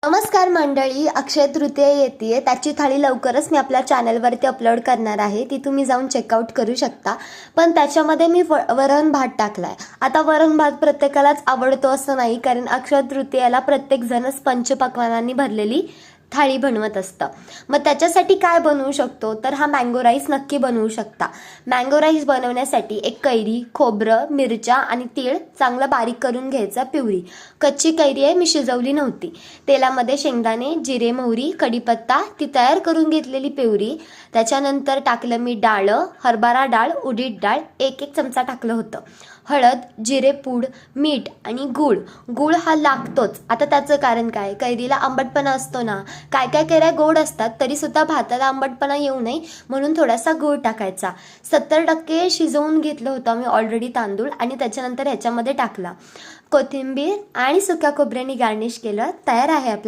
नमस्कार मंडळी, अक्षय तृतीया येते, त्याची थाळी लवकरच मी आपल्या चॅनलवरती अपलोड करणार आहे. ती तुम्ही जाऊन चेकआउट करू शकता. पण त्याच्यामध्ये मी वरण भात टाकलाय. आता वरण भात प्रत्येकालाच आवडतो असं नाही, कारण अक्षय तृतीयाला प्रत्येक जणच पंचपक्वान्नांनी भरलेली थाळी बनवत असतं. मग त्याच्यासाठी काय बनवू शकतो, तर हा मँगो राईस नक्की बनवू शकता. मँगो राईस बनवण्यासाठी एक कैरी, खोबरं, मिरच्या आणि तीळ चांगलं बारीक करून घ्यायचं. प्युरी कच्ची कैरी आहे, मी शिजवली नव्हती. तेलामध्ये शेंगदाणे, जिरे, मोहरी, कढीपत्ता, ती तयार करून घेतलेली प्युरी. त्याच्यानंतर टाकलं मी डाळ, हरभरा डाळ, उडीद डाळ 1-1 चमचा टाकलं होतं. हळद, जिरेपूड, मीठ आणि गूळ हा लागतोच. आता त्याचं कारण काय, कैरीला आंबटपणा असतो ना. काय काय कैऱ्या गोड असतात, तरी सुद्धा भाताला आंबटपणा येऊ नये म्हणून थोडासा गूळ टाकायचा. 70% शिजवून घेतलं होतं मी ऑलरेडी तांदूळ, आणि त्याच्यानंतर ह्याच्यामध्ये टाकला. कोथिंबीर आणि सुक्या खोबऱ्याने गार्निश केलं. तयार आहे आपलं